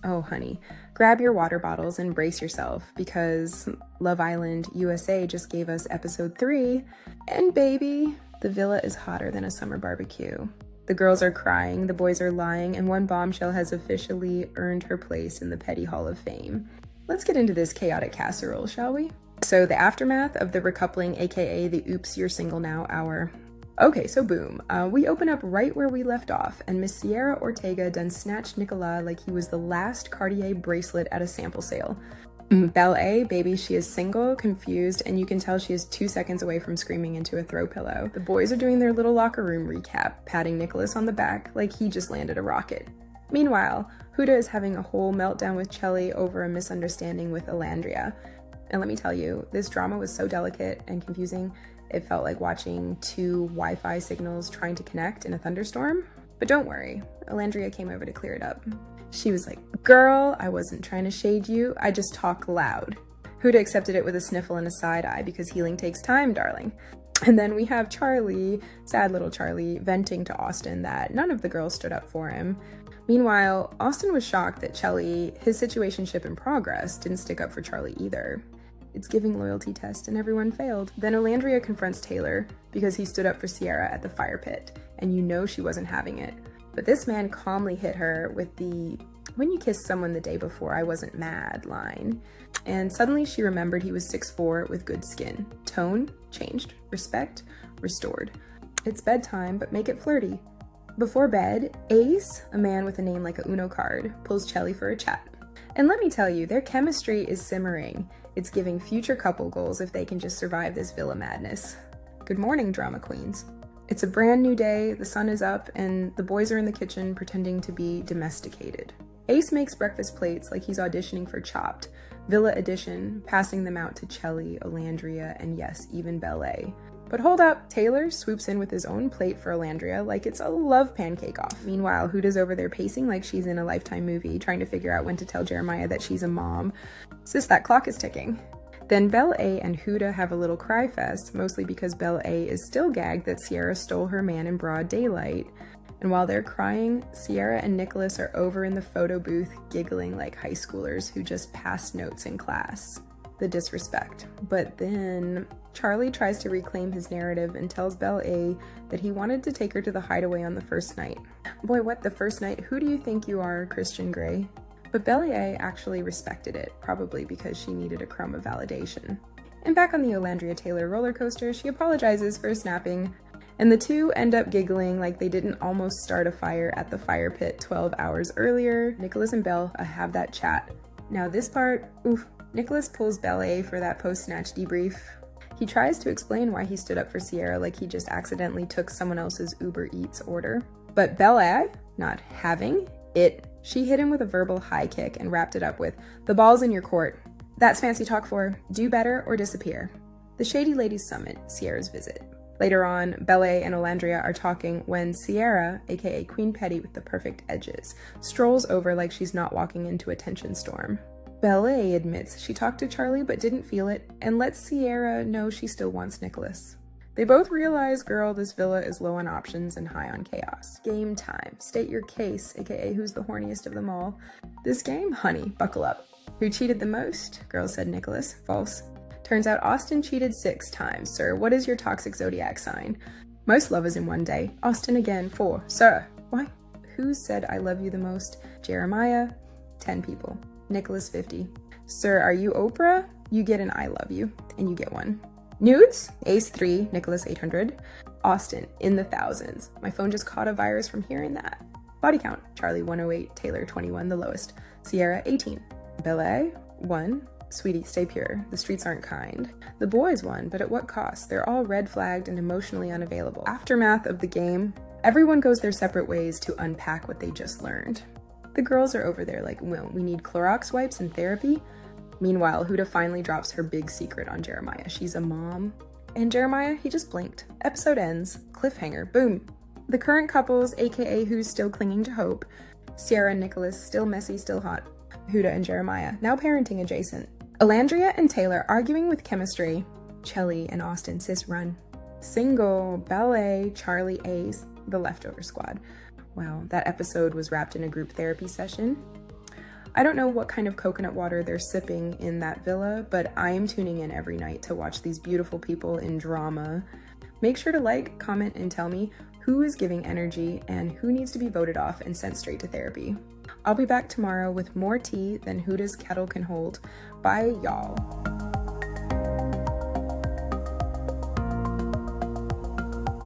Oh, honey, grab your water bottles and brace yourself because Love Island USA just gave us episode 3, and baby, the villa is hotter than a summer barbecue. The girls are crying, the boys are lying, and one bombshell has officially earned her place in the Petty Hall of Fame. Let's get into this chaotic casserole, shall we? So the aftermath of the recoupling, aka the oops, you're single now hour. Okay, so boom, we open up right where we left off, and Miss Cierra Ortega done snatched Nicolas like he was the last Cartier bracelet at a sample sale. Belle-A, baby, she is single, confused, and you can tell she is 2 seconds away from screaming into a throw pillow. The boys are doing their little locker room recap, patting Nicolas on the back like he just landed a rocket. Meanwhile, Huda is having a whole meltdown with Chelly over a misunderstanding with Alandria. And let me tell you, this drama was so delicate and confusing, it felt like watching 2 Wi-Fi signals trying to connect in a thunderstorm. But don't worry, Alandria came over to clear it up. She was like, girl, I wasn't trying to shade you, I just talk loud. Huda accepted it with a sniffle and a side eye because healing takes time, darling. And then we have Charlie, sad little Charlie, venting to Austin that none of the girls stood up for him. Meanwhile, Austin was shocked that Chelly, his situationship in progress, didn't stick up for Charlie either. It's giving loyalty test and everyone failed. Then Alandria confronts Taylor because he stood up for Cierra at the fire pit, and you know she wasn't having it. But this man calmly hit her with the "when you kissed someone the day before, I wasn't mad" line. And suddenly she remembered he was 6'4" with good skin. Tone changed, respect restored. It's bedtime, but make it flirty. Before bed, Ace, a man with a name like a Uno card, pulls Chelly for a chat. And let me tell you, their chemistry is simmering. It's giving future couple goals if they can just survive this villa madness. Good morning, drama queens. It's a brand new day, the sun is up, and the boys are in the kitchen pretending to be domesticated. Ace makes breakfast plates like he's auditioning for Chopped, Villa Edition, passing them out to Chelly, Alandria, and yes, even Belle-A. But hold up, Taylor swoops in with his own plate for Alandria like it's a love pancake off. Meanwhile, Huda's over there pacing like she's in a Lifetime movie, trying to figure out when to tell Jeremiah that she's a mom. Sis, that clock is ticking. Then Belle-A and Huda have a little cry fest, mostly because Belle-A is still gagged that Cierra stole her man in broad daylight. And while they're crying, Cierra and Nicolas are over in the photo booth giggling like high schoolers who just passed notes in class. The disrespect. But then Charlie tries to reclaim his narrative and tells Belle-A that he wanted to take her to the hideaway on the first night. Boy, what, the first night? Who do you think you are, Christian Grey? But Belle-A actually respected it, probably because she needed a crumb of validation. And back on the Alandria Taylor roller coaster, she apologizes for snapping, and the two end up giggling like they didn't almost start a fire at the fire pit 12 hours earlier. Nicolas and Belle have that chat. Now this part, oof, Nicolas pulls Belle-A for that post-snatch debrief. He tries to explain why he stood up for Cierra like he just accidentally took someone else's Uber Eats order. But Belle-A, not having it, she hit him with a verbal high kick and wrapped it up with, "The ball's in your court. That's fancy talk for do better or disappear." The Shady Ladies summit, Cierra's visit. Later on, Belle-A and Alandria are talking when Cierra, aka Queen Petty with the perfect edges, strolls over like she's not walking into a tension storm. Belle-A admits she talked to Charlie but didn't feel it and lets Cierra know she still wants Nicolas. They both realize, girl, this villa is low on options and high on chaos. Game time. State your case, aka who's the horniest of them all. This game? Honey, buckle up. Who cheated the most? Girls said Nicolas. False. Turns out Austin cheated 6 times. Sir, what is your toxic zodiac sign? Most lovers in one day. Austin again. 4. Sir. Why? Who said I love you the most? Jeremiah. 10 people. Nicolas 50. Sir, are you Oprah? You get an I love you. And you get 1. Nudes? Ace 3, Nicolas 800. Austin, in the thousands. My phone just caught a virus from hearing that. Body count, Charlie 108, Taylor 21, the lowest. Cierra 18. Belle-A 1. Sweetie, stay pure. The streets aren't kind. The boys won, but at what cost? They're all red flagged and emotionally unavailable. Aftermath of the game, everyone goes their separate ways to unpack what they just learned. The girls are over there like, well, we need Clorox wipes and therapy. Meanwhile, Huda finally drops her big secret on Jeremiah. She's a mom. And Jeremiah, he just blinked. Episode ends. Cliffhanger. Boom. The current couples, aka who's still clinging to hope. Cierra and Nicolas, still messy, still hot. Huda and Jeremiah, now parenting adjacent. Alandria and Taylor arguing with chemistry. Chelly and Austin, sis run. Single, Belle-A, Charlie, Ace, the leftover squad. Wow, that episode was wrapped in a group therapy session. I don't know what kind of coconut water they're sipping in that villa, but I am tuning in every night to watch these beautiful people in drama. Make sure to like, comment, and tell me who is giving energy and who needs to be voted off and sent straight to therapy. I'll be back tomorrow with more tea than Huda's kettle can hold. Bye, y'all.